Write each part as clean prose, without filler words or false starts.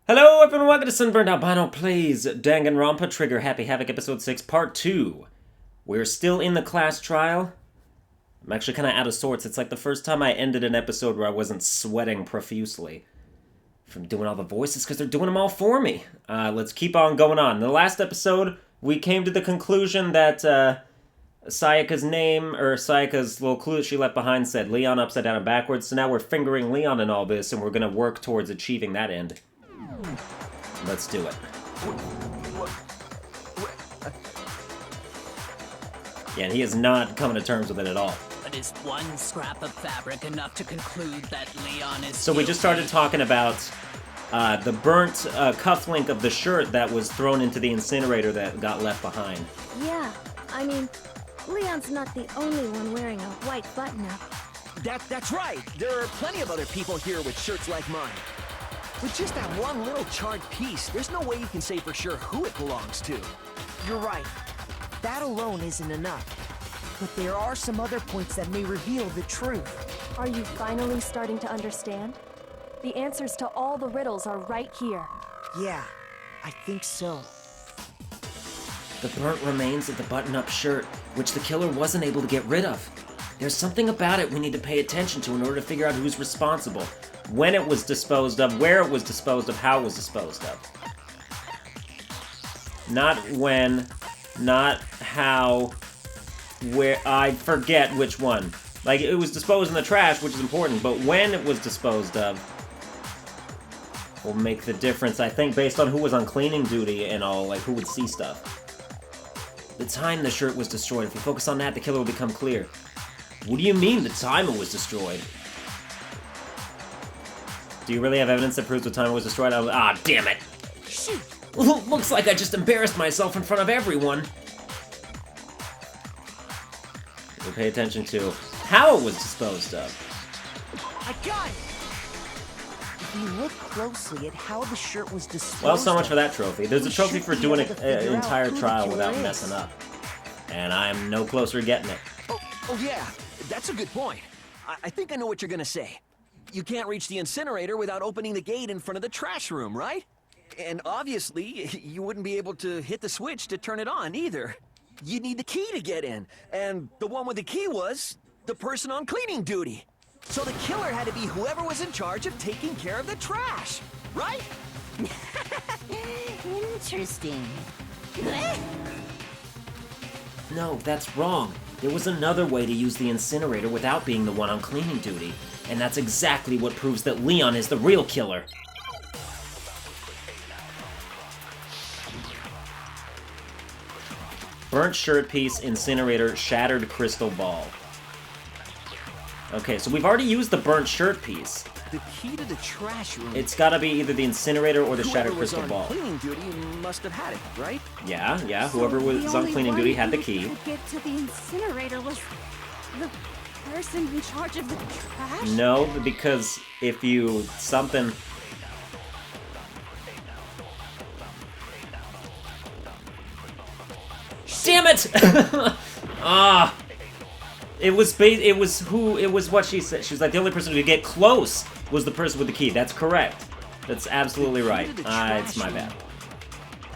Hello everyone, welcome to Sunburned Albino Plays Danganronpa Trigger Happy Havoc Episode 6 Part 2. We're still in the class trial. I'm actually kind of out of sorts. It's like the first time I ended an episode where I wasn't sweating profusely from doing all the voices, because they're doing them all for me. Let's keep on going on. In the last episode, we came to the conclusion that Sayaka's name, or Sayaka's little clue that she left behind said Leon upside down and backwards, so now we're fingering Leon in all this, and we're going to work towards achieving that end. Let's do it. Yeah, and he is not coming to terms with it at all. But is one scrap of fabric enough to conclude that Leon is So we just started talking about the burnt cufflink of the shirt that was thrown into the incinerator that got left behind. Yeah, I mean, Leon's not the only one wearing a white button-up. That's right. There are plenty of other people here with shirts like mine. With just that one little charred piece, there's no way you can say for sure who it belongs to. You're right. That alone isn't enough. But there are some other points that may reveal the truth. Are you finally starting to understand? The answers to all the riddles are right here. Yeah, I think so. The burnt remains of the button-up shirt, which the killer wasn't able to get rid of. There's something about it we need to pay attention to in order to figure out who's responsible. When it was disposed of, where it was disposed of, how it was disposed of. Not when, not how, where, I forget which one. Like, it was disposed in the trash, which is important, but when it was disposed of will make the difference, I think, based on who was on cleaning duty and all, like, who would see stuff. The time the shirt was destroyed, if we focus on that, the killer will become clear. What do you mean, the time it was destroyed? Do you really have evidence that proves what time it was destroyed? Ah, damn it! Shoot! Looks like I just embarrassed myself in front of everyone. We'll pay attention to how it was disposed of. I got it! If you look closely at how the shirt was disposed Well, so much of, for that trophy. There's a we trophy should for be doing able to an figure out entire who the trial killer without is. messing up. And I'm no closer to getting it. Oh yeah, that's a good point. I think I know what you're gonna say. You can't reach the incinerator without opening the gate in front of the trash room, right? And obviously, you wouldn't be able to hit the switch to turn it on either. You'd need the key to get in, and the one with the key was the person on cleaning duty. So the killer had to be whoever was in charge of taking care of the trash, right? Interesting. No, that's wrong. There was another way to use the incinerator without being the one on cleaning duty. And that's exactly what proves that Leon is the real killer. Burnt shirt piece, incinerator, shattered crystal ball. Okay, so we've already used the burnt shirt piece. The key to the trash room. It's gotta be either the incinerator or the shattered Whoever was crystal on ball. cleaning duty must have had it, right? Yeah, whoever was on cleaning duty had the key. To get to the incinerator was the person in charge of the trash? No, because if you something. Damn it! Ah, it was what she said. She was like the only person who could get close was the person with the key. That's correct. That's absolutely right. It's my bad.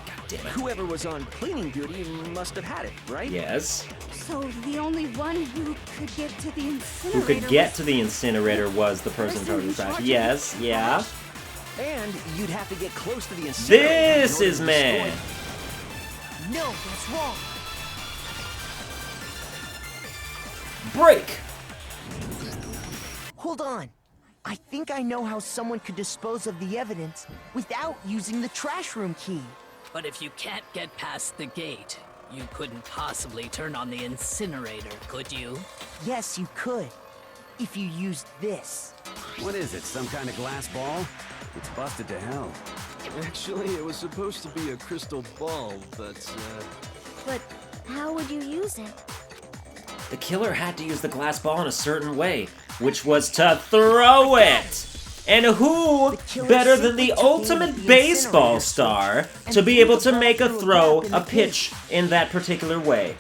God damn it. Whoever was on cleaning duty must have had it, right? Yes. So the only one who could get to the incinerator Who could get to the incinerator was the person in charge of the trash. Yes, yeah. And you'd have to get close to the incinerator. This in order is to man. destroy it. No, that's wrong. Break. Hold on. I think I know how someone could dispose of the evidence without using the trash room key. But if you can't get past the gate, you couldn't possibly turn on the incinerator, could you? Yes, you could. If you used this. What is it, some kind of glass ball? It's busted to hell. Actually, it was supposed to be a crystal ball, but, But how would you use it? The killer had to use the glass ball in a certain way, which was to throw it! And who better than the ultimate baseball star to be able to make a throw, a pitch in that particular way?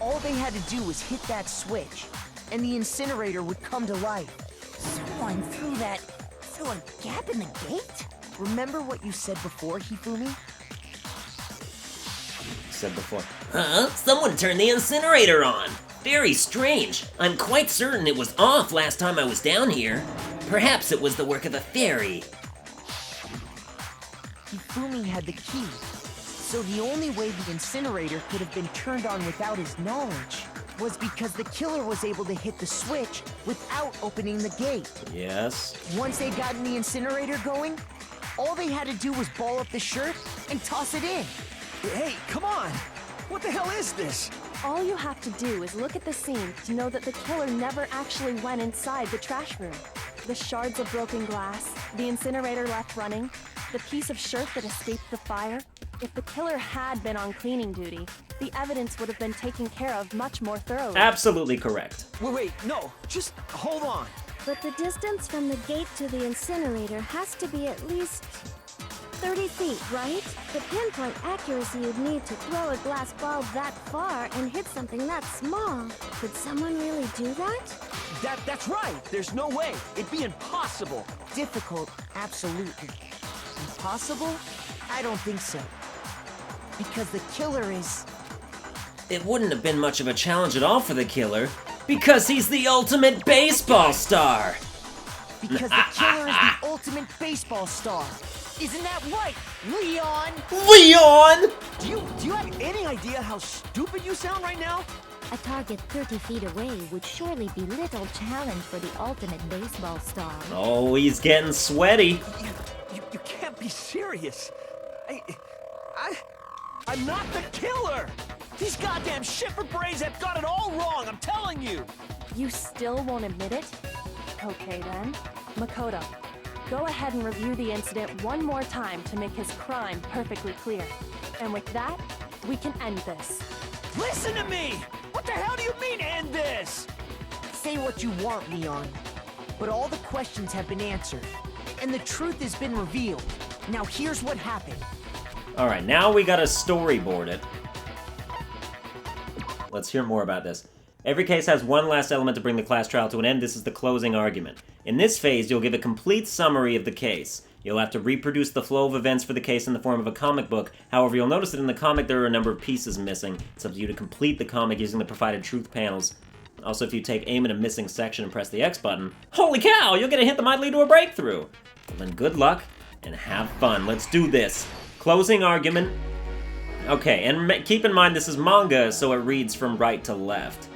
All they had to do was hit that switch, and the incinerator would come to life. Someone threw a gap in the gate? Remember what you said before, Hifumi? Said before. Someone turned the incinerator on. Very strange. I'm quite certain it was off last time I was down here. Perhaps it was the work of a fairy. Hifumi had the key, so the only way the incinerator could have been turned on without his knowledge was because the killer was able to hit the switch without opening the gate. Yes. Once they got the incinerator going, all they had to do was ball up the shirt and toss it in. Hey, come on! What the hell is this? All you have to do is look at the scene to know that the killer never actually went inside the trash room. The shards of broken glass, the incinerator left running, the piece of shirt that escaped the fire. If the killer had been on cleaning duty, the evidence would have been taken care of much more thoroughly. Absolutely correct. Wait, no, just hold on. But the distance from the gate to the incinerator has to be at least 30 feet, right? The pinpoint accuracy you'd need to throw a glass ball that far and hit something that small. Could someone really do that? That's right. There's no way. It'd be impossible. Difficult, absolutely. Impossible? I don't think so. Because the killer is... It wouldn't have been much of a challenge at all for the killer, because he's the ultimate baseball star. Because the killer is the ultimate baseball star. Isn't that right, Leon? Leon! Do you have any idea how stupid you sound right now? A target 30 feet away would surely be little challenge for the ultimate baseball star. Oh, he's getting sweaty. You can't be serious. I'm not the killer! These goddamn shifter brains have got it all wrong, I'm telling you! You still won't admit it? Okay then. Makoto, go ahead and review the incident one more time to make his crime perfectly clear. And with that, we can end this. Listen to me! What the hell do you mean, end this? Say what you want, Leon. But all the questions have been answered. And the truth has been revealed. Now here's what happened. Alright, now we gotta storyboard it. Let's hear more about this. Every case has one last element to bring the class trial to an end. This is the closing argument. In this phase, you'll give a complete summary of the case. You'll have to reproduce the flow of events for the case in the form of a comic book. However, you'll notice that in the comic there are a number of pieces missing. It's up to you to complete the comic using the provided truth panels. Also, if you take aim at a missing section and press the X button, holy cow, you'll get a hint that might lead to a breakthrough. Well then, good luck, and have fun. Let's do this. Closing argument. Okay, and keep in mind this is manga, so it reads from right to left.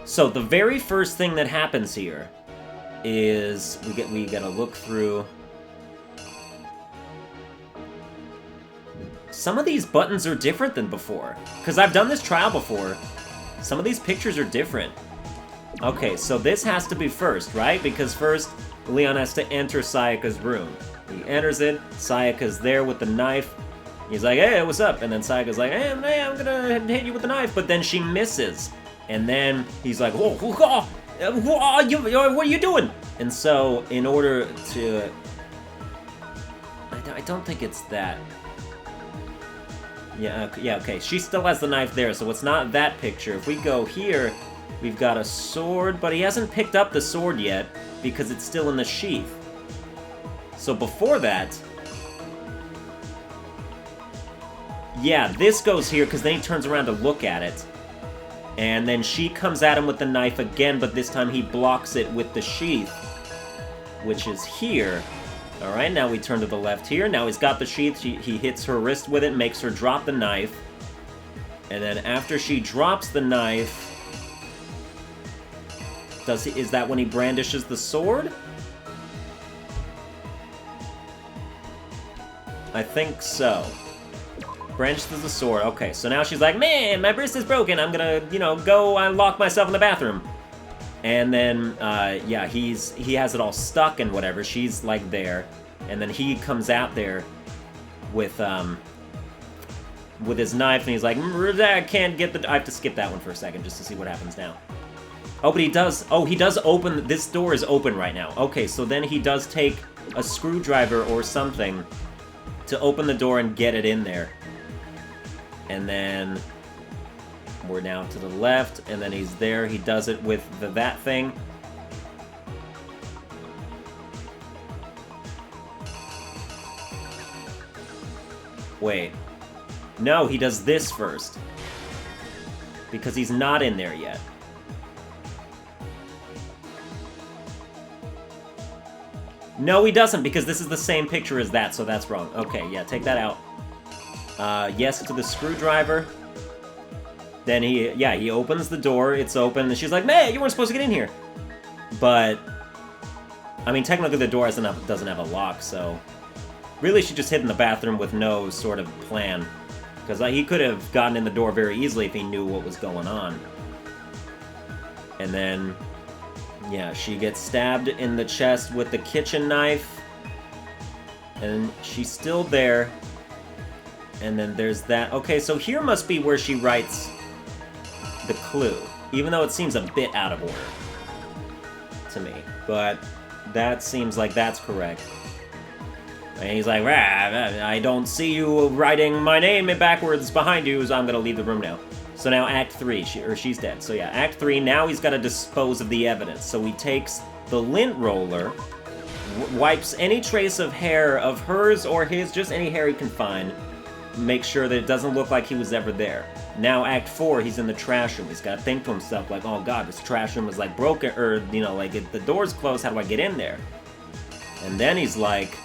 So the very first thing that happens here is we gotta look through. Some of these buttons are different than before, because I've done this trial before. Some of these pictures are different. Okay, so this has to be first, right? Because first, Leon has to enter Sayaka's room. He enters it, Sayaka's there with the knife. He's like, hey, what's up? And then Sayaka's like, hey, I'm gonna hit you with the knife, but then she misses. And then he's like, whoa, what are you doing? And so, in order to... I don't think it's that. Yeah, okay. She still has the knife there, so it's not that picture. If we go here, we've got a sword, but he hasn't picked up the sword yet because it's still in the sheath. So before that... Yeah, this goes here because then he turns around to look at it. And then she comes at him with the knife again, but this time he blocks it with the sheath, which is here. Alright, now we turn to the left here. Now he's got the sheath. He hits her wrist with it, makes her drop the knife. And then after she drops the knife... is that when he brandishes the sword? I think so. Brandishes the sword. Okay, so now she's like, man, my wrist is broken. I'm gonna, go and lock myself in the bathroom. And then, yeah, he has it all stuck and whatever. She's, like, there. And then he comes out there with his knife, and he's like, I can't get the... I have to skip that one for a second just to see what happens now. Oh, but he does open... This door is open right now. Okay, so then he does take a screwdriver or something to open the door and get it in there. And then we're now to the left, and then he's there. He does it with that thing. Wait. No, he does this first. Because he's not in there yet. No, he doesn't, because this is the same picture as that, so that's wrong. Okay, yeah, take that out. Yes to the screwdriver. Then he opens the door, it's open, and she's like, "Man, you weren't supposed to get in here." But, I mean, technically the door doesn't have a lock, so... Really, she just hid in the bathroom with no sort of plan. Because he could have gotten in the door very easily if he knew what was going on. And then, yeah, she gets stabbed in the chest with the kitchen knife. And she's still there. And then there's that. Okay, so here must be where she writes the clue. Even though it seems a bit out of order to me. But that seems like that's correct. And he's like, I don't see you writing my name backwards behind you, so I'm gonna leave the room now. So now Act 3, she's dead. So yeah, Act 3, now he's gotta dispose of the evidence. So he takes the lint roller, wipes any trace of hair of hers or his, just any hair he can find, make sure that it doesn't look like he was ever there. Now Act 4, he's in the trash room. He's gotta think to himself, like, oh god, this trash room is like broken, or, you know, like, the door's closed, how do I get in there? And then he's like,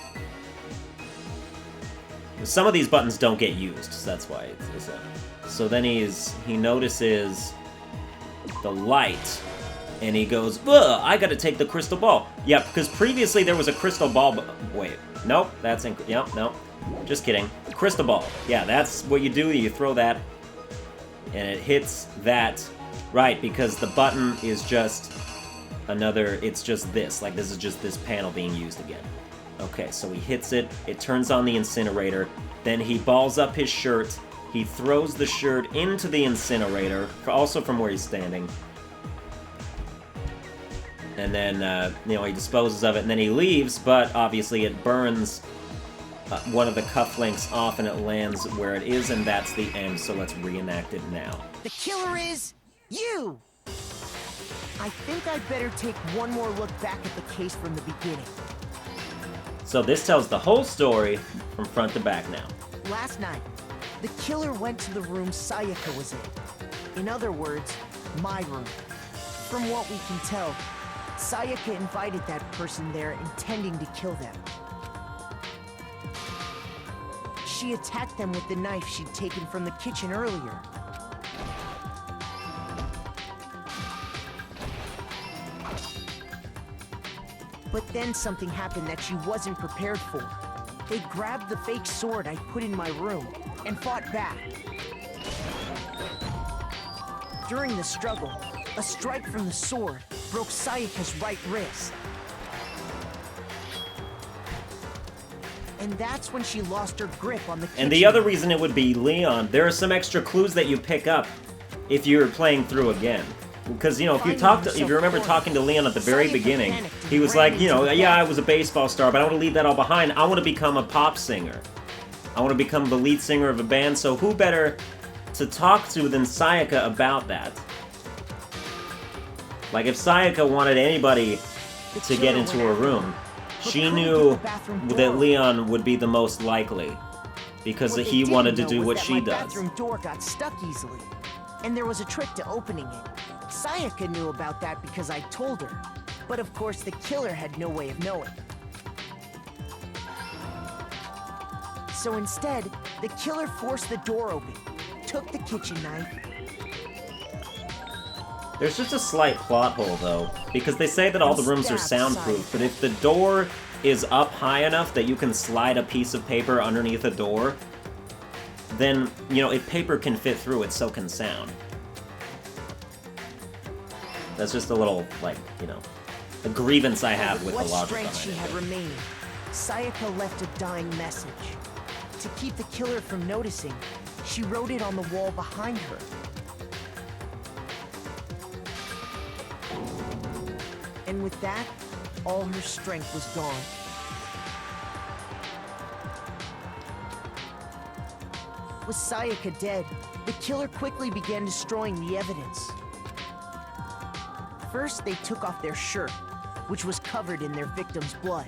some of these buttons don't get used, so that's why it's so then he notices the light, and he goes, ugh, I gotta take the crystal ball. Yep, because previously there was a crystal ball, wait, nope, that's yep, nope, just kidding. Crystal ball, yeah, that's what you do, you throw that, and it hits that, right, because the button is just another, it's just this, like this is just this panel being used again. Okay, so he hits it, it turns on the incinerator, then he balls up his shirt, he throws the shirt into the incinerator, also from where he's standing. And then, you know, he disposes of it, and then he leaves, but obviously it burns one of the cufflinks off and it lands where it is, and that's the end, so let's reenact it now. The killer is you! I think I'd better take one more look back at the case from the beginning. So this tells the whole story from front to back now. Last night, the killer went to the room Sayaka was in. In other words, my room. From what we can tell, Sayaka invited that person there intending to kill them. She attacked them with the knife she'd taken from the kitchen earlier. But then something happened that she wasn't prepared for. They grabbed the fake sword I put in my room and fought back. During the struggle, a strike from the sword broke Sayaka's right wrist. And that's when she lost her grip on the kitchen. And the other reason it would be Leon, there are some extra clues that you pick up if you're playing through again. Because, you know, if you remember talking to Leon at the very beginning, he was like, you know, yeah, I was a baseball star, but I want to leave that all behind. I want to become a pop singer. I want to become the lead singer of a band, so who better to talk to than Sayaka about that? Like, if Sayaka wanted anybody to get into her room, she knew that Leon would be the most likely, because he wanted to do what she does. The bathroom door got stuck easily, and there was a trick to opening it. Sayaka knew about that because I told her, but of course the killer had no way of knowing. So instead, the killer forced the door open, took the kitchen knife. There's just a slight plot hole, though, because they say that all the rooms are soundproof, but if the door is up high enough that you can slide a piece of paper underneath a door, then, you know, if paper can fit through it, so can sound. That's just a little, like, you know, a grievance I have with the logic behind it. What strength she had remaining, Sayaka left a dying message. To keep the killer from noticing, she wrote it on the wall behind her. And with that, all her strength was gone. With Sayaka dead, the killer quickly began destroying the evidence. First, they took off their shirt, which was covered in their victim's blood.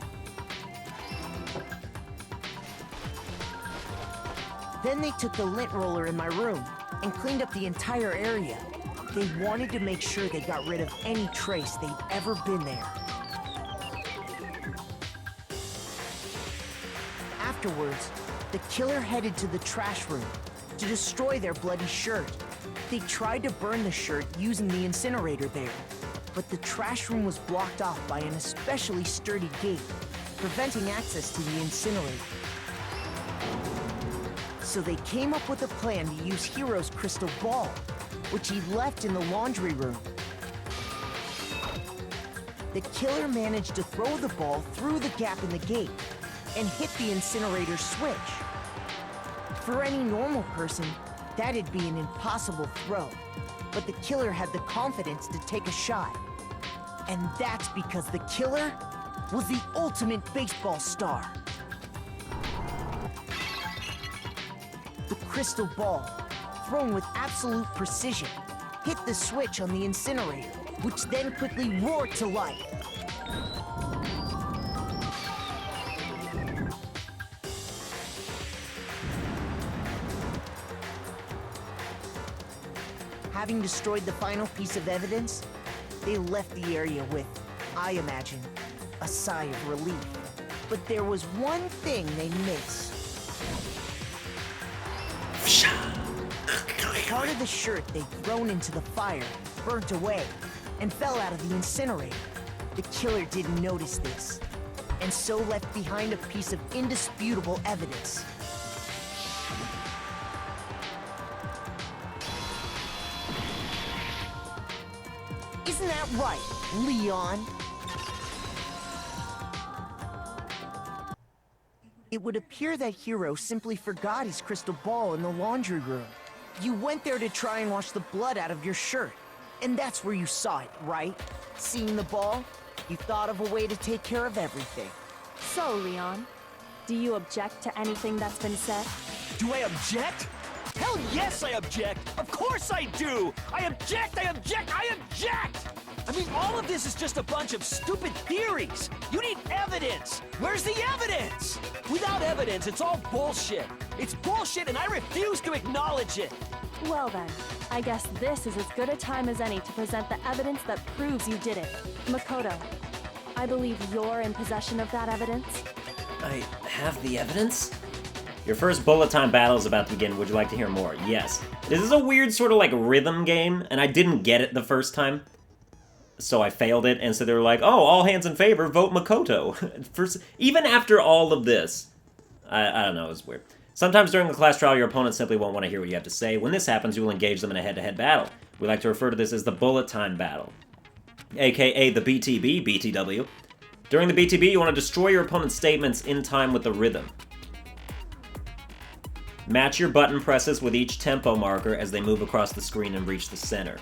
Then they took the lint roller in my room and cleaned up the entire area. They wanted to make sure they got rid of any trace they'd ever been there. Afterwards, the killer headed to the trash room to destroy their bloody shirt. They tried to burn the shirt using the incinerator there, but the trash room was blocked off by an especially sturdy gate, preventing access to the incinerator. So they came up with a plan to use Hero's crystal ball, which he left in the laundry room. The killer managed to throw the ball through the gap in the gate and hit the incinerator switch. For any normal person, that'd be an impossible throw, but the killer had the confidence to take a shot. And that's because the killer was the ultimate baseball star. The crystal ball, thrown with absolute precision, hit the switch on the incinerator, which then quickly roared to life. Having destroyed the final piece of evidence, they left the area with, I imagine, a sigh of relief. But there was one thing they missed. Part of the shirt they'd thrown into the fire burnt away and fell out of the incinerator. The killer didn't notice this, and so left behind a piece of indisputable evidence. Isn't that right, Leon? It would appear that Hero simply forgot his crystal ball in the laundry room. You went there to try and wash the blood out of your shirt, and that's where you saw it, right? Seeing the ball, you thought of a way to take care of everything. So, Leon, do you object to anything that's been said? Do I object? Hell yes, I object! Of course I do! I object! I object! I object! I mean, all of this is just a bunch of stupid theories! You need evidence! Where's the evidence? Without evidence, it's all bullshit! It's bullshit and I refuse to acknowledge it! Well then, I guess this is as good a time as any to present the evidence that proves you did it. Makoto, I believe you're in possession of that evidence? I have the evidence? Your first bullet time battle is about to begin. Would you like to hear more? Yes. This is a weird sort of like rhythm game, and I didn't get it the first time. So I failed it, and so they were like, oh, all hands in favor, vote Makoto. Even after all of this, I don't know, it was weird. Sometimes during a class trial, your opponent simply won't want to hear what you have to say. When this happens, you will engage them in a head-to-head battle. We like to refer to this as the bullet time battle, aka the BTB, BTW. During the BTB, you want to destroy your opponent's statements in time with the rhythm. Match your button presses with each tempo marker as they move across the screen and reach the center.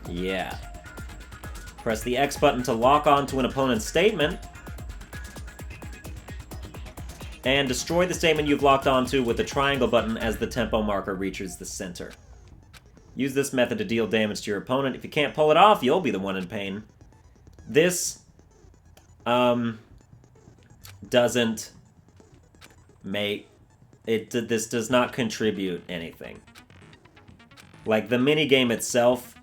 Yeah. Press the X button to lock onto an opponent's statement, and destroy the statement you've locked onto with the triangle button as the tempo marker reaches the center. Use this method to deal damage to your opponent. If you can't pull it off, you'll be the one in pain. This doesn't make it. This does not contribute anything. Like the mini game itself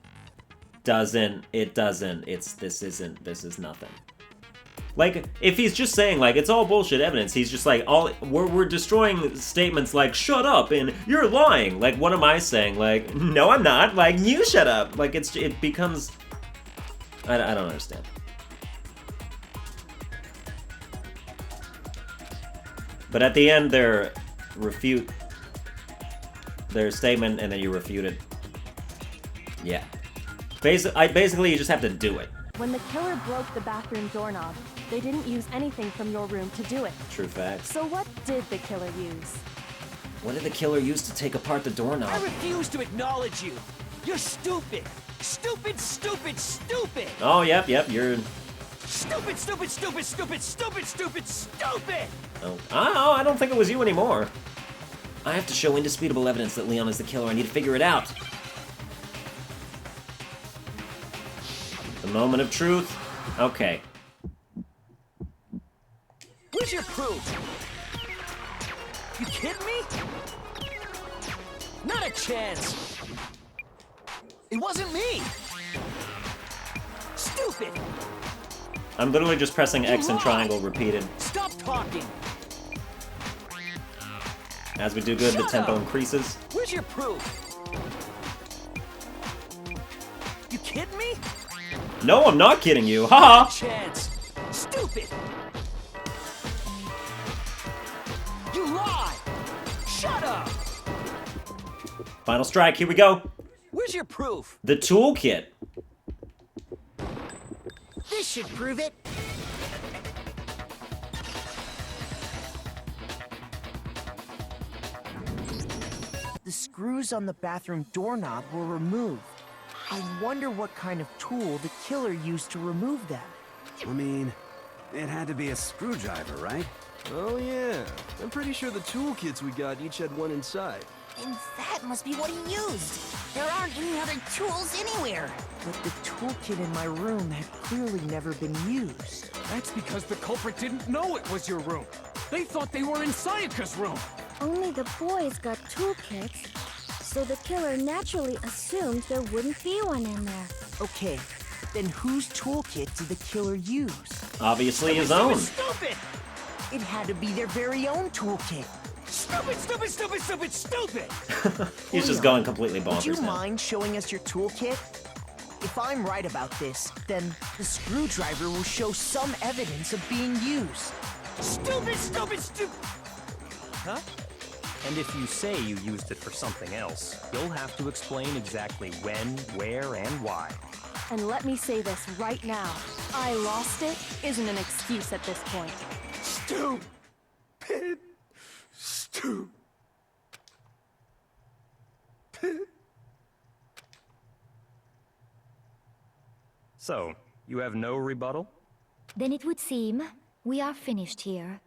doesn't. It doesn't. This is nothing. Like if he's just saying like it's all bullshit evidence, he's just like we're destroying statements like shut up and you're lying. Like what am I saying? Like no, I'm not. Like you shut up. Like it becomes. I don't understand. But at the end, they refute their statement, and then you refute it. Yeah. Basically, you just have to do it. When the killer broke the bathroom doorknob, they didn't use anything from your room to do it. True facts. So what did the killer use? What did the killer use to take apart the doorknob? I refuse to acknowledge you! You're stupid! Stupid, stupid, stupid! Oh, yep, you're... Stupid, stupid, stupid, stupid, stupid, stupid, stupid! Oh, I don't think it was you anymore. I have to show indisputable evidence that Leon is the killer. I need to figure it out. The moment of truth. Okay. Where's your proof? You kidding me? Not a chance. It wasn't me. Stupid. I'm literally just pressing X and triangle repeated. Stop talking. As we do good, the tempo increases. Where's your proof? You kidding me? No, I'm not kidding you. Haha. Chance. Stupid. You lie. Shut up. Final strike, here we go. Where's your proof? The toolkit. This should prove it. The screws on the bathroom doorknob were removed. I wonder what kind of tool the killer used to remove them. I mean, it had to be a screwdriver, right? Oh yeah, I'm pretty sure the toolkits we got each had one inside. And that must be what he used. There aren't any other tools anywhere. But the toolkit in my room had clearly never been used. That's because the culprit didn't know it was your room. They thought they were in Sayaka's room. Only the boys got toolkits, so the killer naturally assumed there wouldn't be one in there. Okay, then whose toolkit did the killer use? Obviously his own. Stupid. It had to be their very own toolkit. Stupid, stupid, stupid, stupid, stupid. He's just going completely Would you bonkers now. mind showing us your toolkit? If I'm right about this, then the screwdriver will show some evidence of being used. Stupid, stupid, stupid. Huh? And if you say you used it for something else, you'll have to explain exactly when, where, and why. And let me say this right now. I lost it isn't an excuse at this point. Stupid. Stupid. So, you have no rebuttal? Then it would seem we are finished here.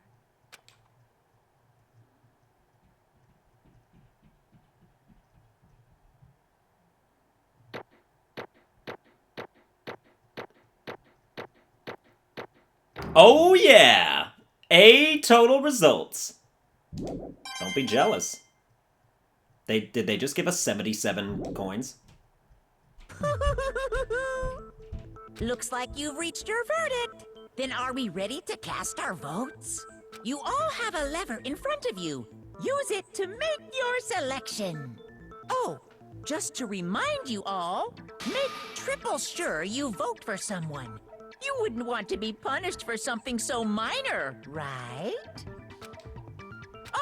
Oh yeah! A total results. Don't be jealous. Did they just give us 77 coins? Looks like you've reached your verdict. Then are we ready to cast our votes? You all have a lever in front of you. Use it to make your selection. Oh, just to remind you all, make triple sure you vote for someone. You wouldn't want to be punished for something so minor, right?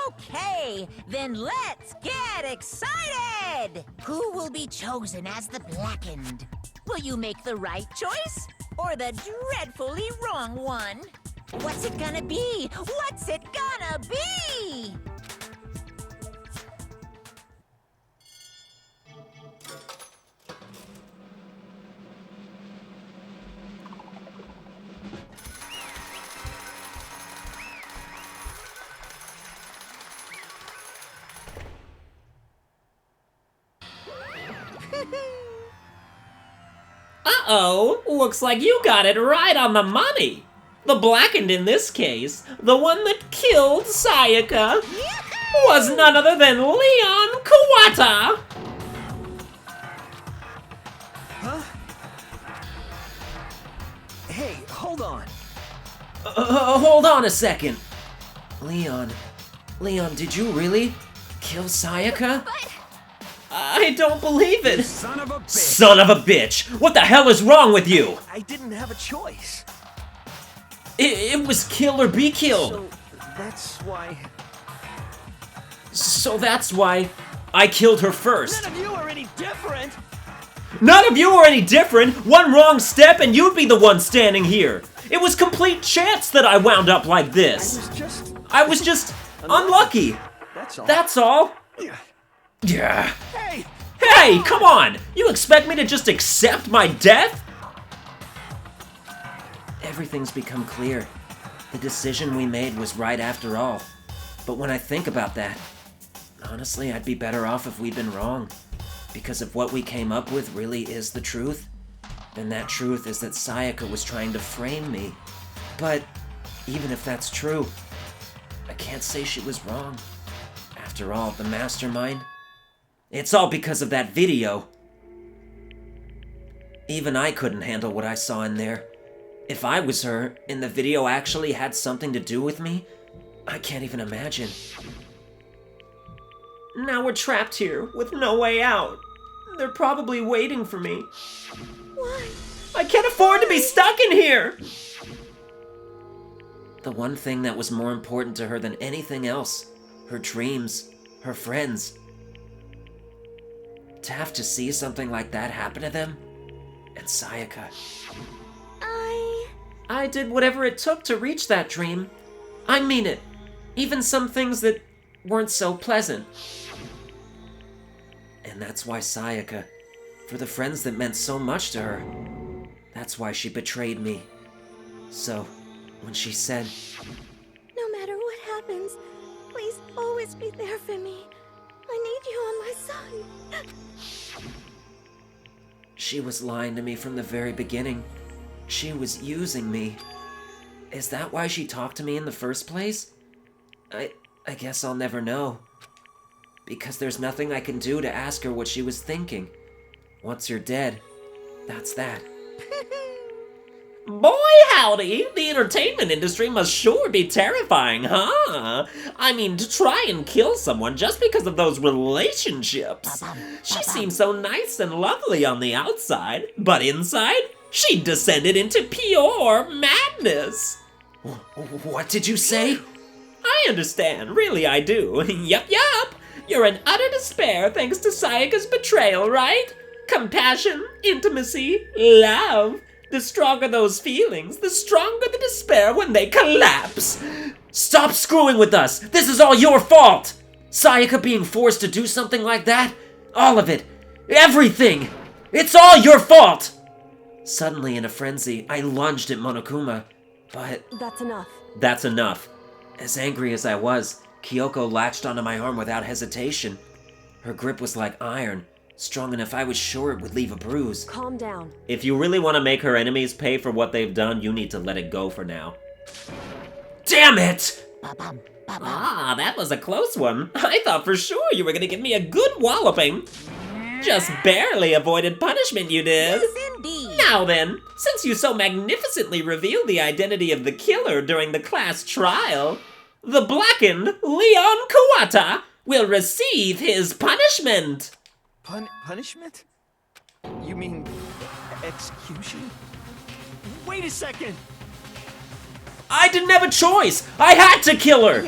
Okay, then let's get excited! Who will be chosen as the Blackened? Will you make the right choice or the dreadfully wrong one? What's it gonna be? What's it gonna be? Uh-oh, looks like you got it right on the money. The Blackened in this case, the one that killed Sayaka, was none other than Leon Kawata. Huh? Hey, hold on. Hold on a second. Leon, did you really kill Sayaka? I don't believe it! Son of a bitch! Son of a bitch! What the hell is wrong with you? I didn't have a choice. It was kill or be killed. So that's why... So that's why I killed her first. None of you are any different! None of you are any different! One wrong step and you'd be the one standing here! It was complete chance that I wound up like this! I was just unlucky! That's all. That's all! Yeah. Yeah. Hey! Hey, come on! You expect me to just accept my death? Everything's become clear. The decision we made was right after all. But when I think about that, honestly, I'd be better off if we'd been wrong. Because if what we came up with really is the truth, then that truth is that Sayaka was trying to frame me. But even if that's true, I can't say she was wrong. After all, the mastermind, it's all because of that video. Even I couldn't handle what I saw in there. If I was her, and the video actually had something to do with me, I can't even imagine. Now we're trapped here, with no way out. They're probably waiting for me. Why? I can't afford to be stuck in here! The one thing that was more important to her than anything else, her dreams, her friends. To have to see something like that happen to them, and Sayaka. I did whatever it took to reach that dream. I mean it. Even some things that weren't so pleasant. And that's why Sayaka, for the friends that meant so much to her, that's why she betrayed me. So, when she said, No matter what happens, please always be there for me. I need you on my side. she was lying to me from the very beginning. She was using me. Is that why she talked to me in the first place? I guess I'll never know. Because there's nothing I can do to ask her what she was thinking. Once you're dead, that's that. Boy howdy, the entertainment industry must sure be terrifying, huh? I mean, to try and kill someone just because of those relationships. She seems so nice and lovely on the outside, but inside, she descended into pure madness. What did you say? I understand, really I do. Yup. You're in utter despair thanks to Sayaka's betrayal, right? Compassion, intimacy, love. The stronger those feelings, the stronger the despair when they collapse. Stop screwing with us! This is all your fault! Sayaka being forced to do something like that? All of it. Everything! It's all your fault! Suddenly, in a frenzy, I lunged at Monokuma, but... That's enough. That's enough. As angry as I was, Kyoko latched onto my arm without hesitation. Her grip was like iron, strong enough I was sure it would leave a bruise. Calm down. If you really want to make her enemies pay for what they've done, you need to let it go for now. Damn it! Ah, that was a close one. I thought for sure you were gonna give me a good walloping. Just barely avoided punishment, you did. Yes, indeed. Now then, since you so magnificently revealed the identity of the killer during the class trial, the blackened Leon Kawata will receive his punishment. Punishment? You mean execution? Wait a second! I didn't have a choice! I had to kill her!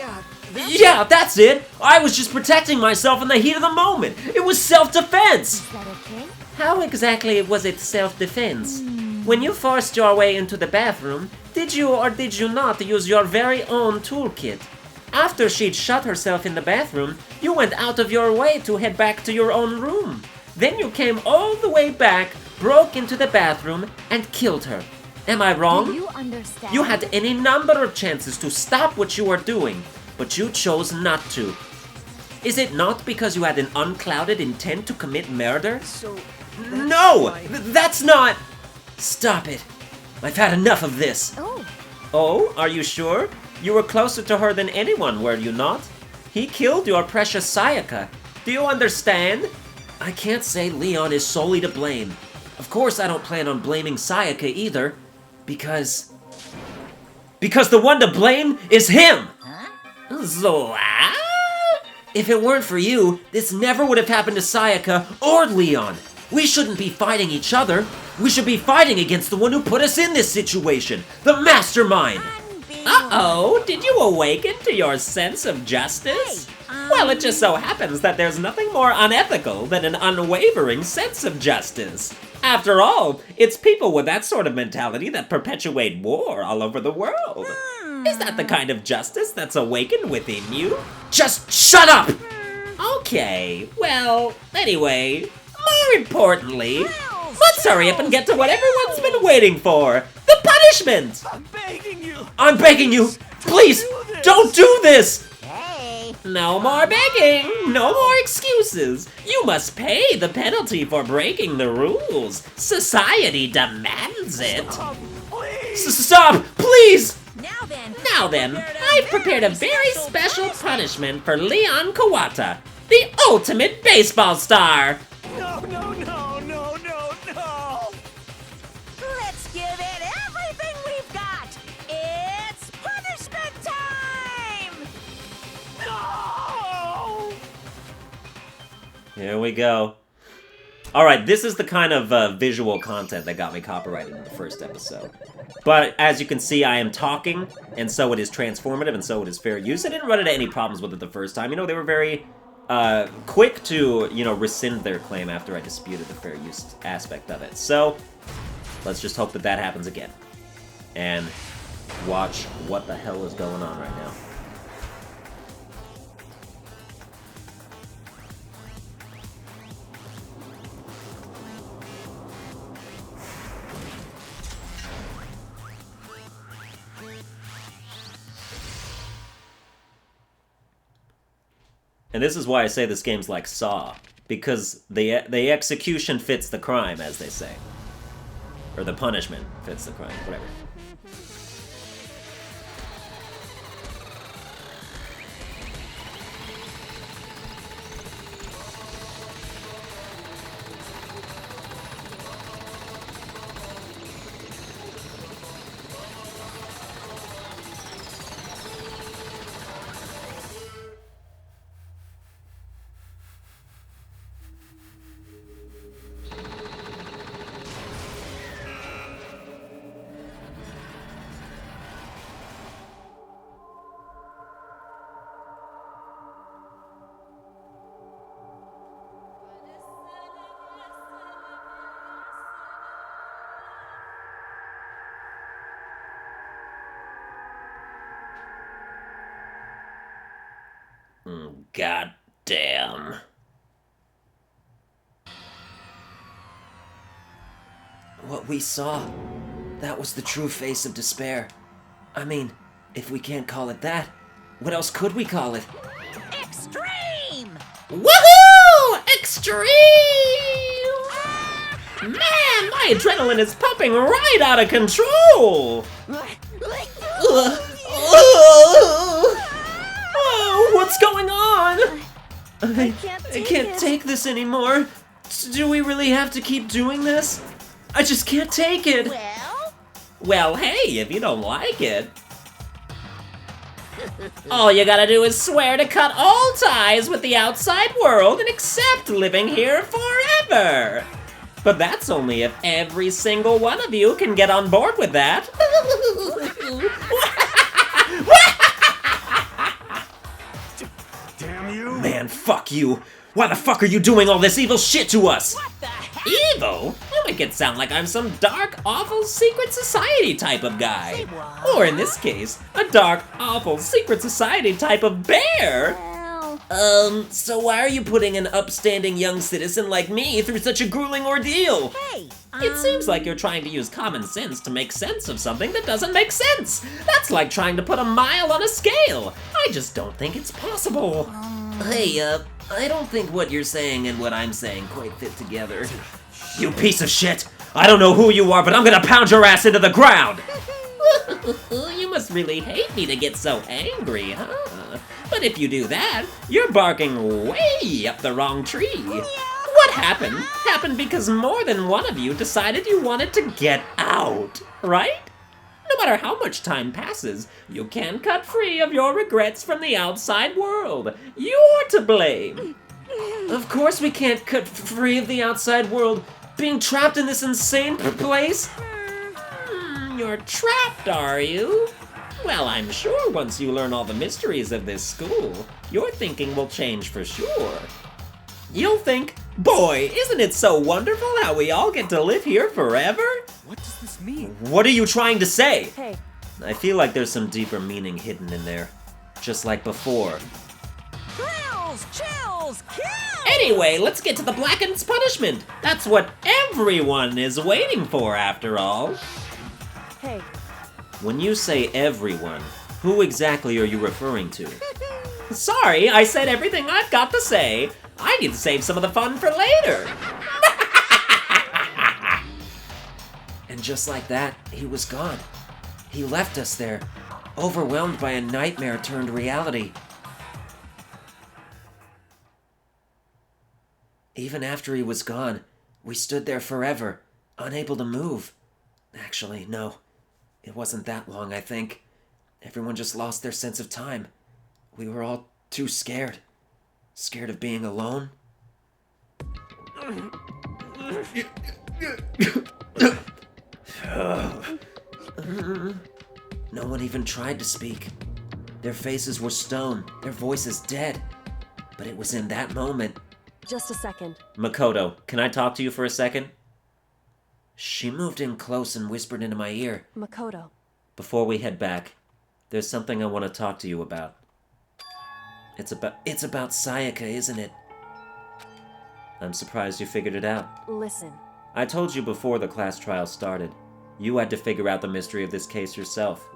Yeah, that's it! I was just protecting myself in the heat of the moment! It was self-defense! Is that okay? How exactly was it self-defense? When you forced your way into the bathroom, did you or did you not use your very own toolkit? After she'd shut herself in the bathroom, you went out of your way to head back to your own room. Then you came all the way back, broke into the bathroom, and killed her. Am I wrong? Do you understand? You had any number of chances to stop what you were doing, but you chose not to. Is it not because you had an unclouded intent to commit murder? So... No! That's not... Stop it. I've had enough of this. Oh. Oh, are you sure? You were closer to her than anyone, were you not? He killed your precious Sayaka. Do you understand? I can't say Leon is solely to blame. Of course I don't plan on blaming Sayaka either, because the one to blame is him! So, If it weren't for you, this never would have happened to Sayaka or Leon. We shouldn't be fighting each other. We should be fighting against the one who put us in this situation, the mastermind! Uh-oh, did you awaken to your sense of justice? Well, it just so happens that there's nothing more unethical than an unwavering sense of justice. After all, it's people with that sort of mentality that perpetuate war all over the world. Is that the kind of justice that's awakened within you? Just shut up! Okay, well, anyway, more importantly, let's hurry up and get to what everyone's been waiting for, the punishment! I'm begging you! I'm begging you! Please, don't do this! Hey. No more begging, no more excuses. You must pay the penalty for breaking the rules. Society demands it. Stop, please! Stop, please! Now Now then, I've prepared a very special punishment for Leon Kawata, the ultimate baseball star. No, no, no, no, no, no! Let's give it everything we've got! It's punishment time! No! Here we go. Alright, this is the kind of visual content that got me copyrighted in the first episode. But as you can see, I am talking, and so it is transformative, and so it is fair use. I didn't run into any problems with it the first time. You know, they were very quick to, rescind their claim after I disputed the fair use aspect of it. So, let's just hope that that happens again. And watch what the hell is going on right now. And this is why I say this game's like Saw, because the execution fits the crime, as they say. Or the punishment fits the crime, whatever. God damn. What we saw, that was the true face of despair. I mean, if we can't call it that, what else could we call it? Extreme! Woohoo! Extreme! Man, my adrenaline is pumping right out of control! Oh, what's going on? I can't take this anymore. Do we really have to keep doing this? I just can't take it. Well, hey, if you don't like it. All you gotta do is swear to cut all ties with the outside world and accept living here forever. But that's only if every single one of you can get on board with that. Damn you! Man, fuck you. Why the fuck are you doing all this evil shit to us? What the heck? Evil? You make it sound like I'm some dark, awful secret society type of guy. Say what? Or in this case, a dark, awful secret society type of bear. So why are you putting an upstanding young citizen like me through such a grueling ordeal? Hey, It seems like you're trying to use common sense to make sense of something that doesn't make sense. That's like trying to put a mile on a scale. I just don't think it's possible. Hey, I don't think what you're saying and what I'm saying quite fit together. You piece of shit! I don't know who you are, but I'm gonna pound your ass into the ground! You must really hate me to get so angry, huh? But if you do that, you're barking way up the wrong tree. What happened? Happened because more than one of you decided you wanted to get out, right? No matter how much time passes, you can't cut free of your regrets from the outside world. You're to blame. Of course we can't cut free of the outside world. Being trapped in this insane place? You're trapped, are you? Well, I'm sure once you learn all the mysteries of this school, your thinking will change for sure. You'll think, boy, isn't it so wonderful how we all get to live here forever? What does this mean? What are you trying to say? Hey, I feel like there's some deeper meaning hidden in there. Just like before. thrills, chills, kills! Anyway, let's get to the Blackened's punishment. That's what everyone is waiting for, after all. hey, When you say everyone, who exactly are you referring to? Sorry, I said everything I've got to say. I need to save some of the fun for later. And just like that, he was gone. He left us there, overwhelmed by a nightmare turned reality. Even after he was gone, we stood there forever, unable to move. Actually, no. It wasn't that long, I think. Everyone just lost their sense of time. We were all too scared. Scared of being alone. No one even tried to speak. Their faces were stone, their voices dead. But it was in that moment. Just a second. Makoto, can I talk to you for a second? She moved in close and whispered into my ear. Makoto. Before we head back, there's something I want to talk to you about. It's about Sayaka, isn't it? I'm surprised you figured it out. Listen. I told you before the class trial started. You had to figure out the mystery of this case yourself.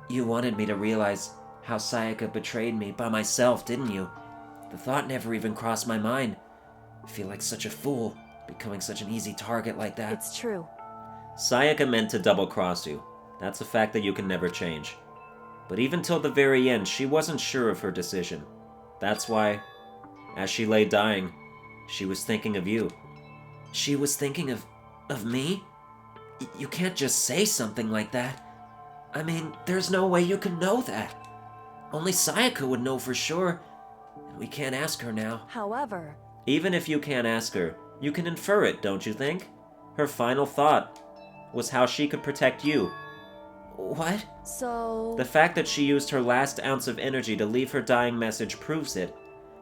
You wanted me to realize how Sayaka betrayed me by myself, didn't you? The thought never even crossed my mind. I feel like such a fool, becoming such an easy target like that. It's true. Sayaka meant to double-cross you. That's a fact that you can never change. But even till the very end, she wasn't sure of her decision. That's why, as she lay dying, she was thinking of you. She was thinking of me? You can't just say something like that. I mean, there's no way you can know that. Only Sayaka would know for sure, and we can't ask her now. However... Even if you can't ask her, you can infer it, don't you think? Her final thought was how she could protect you. What? So... The fact that she used her last ounce of energy to leave her dying message proves it.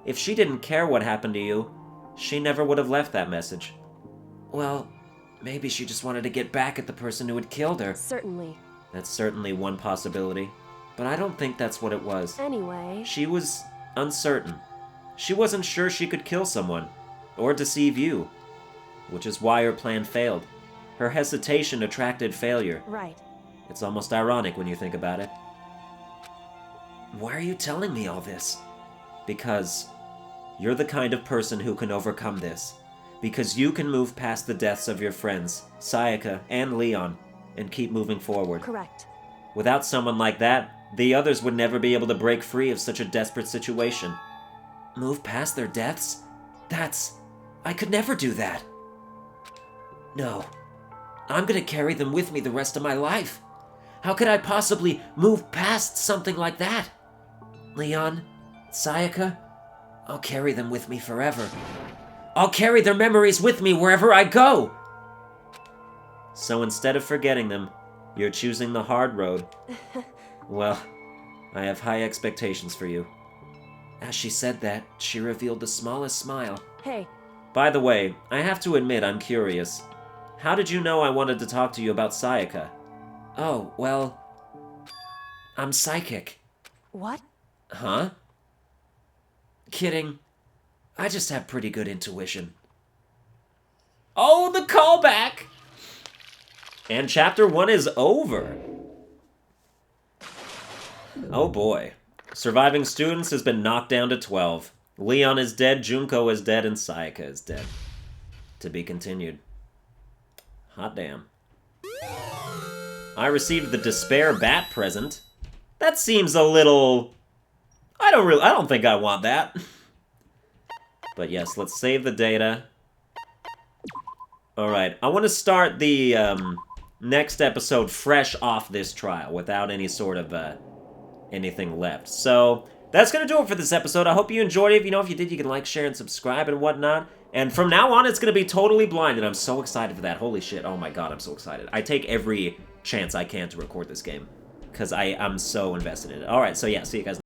If she didn't care what happened to you, she never would have left that message. Well, maybe she just wanted to get back at the person who had killed her. Certainly. That's certainly one possibility. But I don't think that's what it was. Anyway... She was uncertain. She wasn't sure she could kill someone, or deceive you. Which is why her plan failed. Her hesitation attracted failure. Right. It's almost ironic when you think about it. Why are you telling me all this? Because you're the kind of person who can overcome this. Because you can move past the deaths of your friends, Sayaka and Leon, and keep moving forward. Correct. Without someone like that, the others would never be able to break free of such a desperate situation. Move past their deaths? I could never do that. No. I'm gonna carry them with me the rest of my life. How could I possibly move past something like that? Leon, Sayaka, I'll carry them with me forever. I'll carry their memories with me wherever I go! So instead of forgetting them, you're choosing the hard road. Well, I have high expectations for you. As she said that, she revealed the smallest smile. Hey. By the way, I have to admit I'm curious. How did you know I wanted to talk to you about Sayaka? Oh, well... I'm psychic. What? Huh? Kidding. I just have pretty good intuition. Oh, the callback! And chapter 1 is over. Oh boy. Surviving students has been knocked down to 12. Leon is dead, Junko is dead, and Sayaka is dead. To be continued. Hot damn. I received the Despair Bat present. That seems a little... I don't think I want that. But yes, let's save the data. Alright, I want to start the next episode fresh off this trial without any sort of anything left. So, that's going to do it for this episode. I hope you enjoyed it. If you did, you can like, share, and subscribe and whatnot. And from now on, it's going to be totally blind, and I'm so excited for that. Holy shit, oh my god, I'm so excited. I take every chance I can to record this game, because I'm so invested in it. Alright, so yeah, see you guys.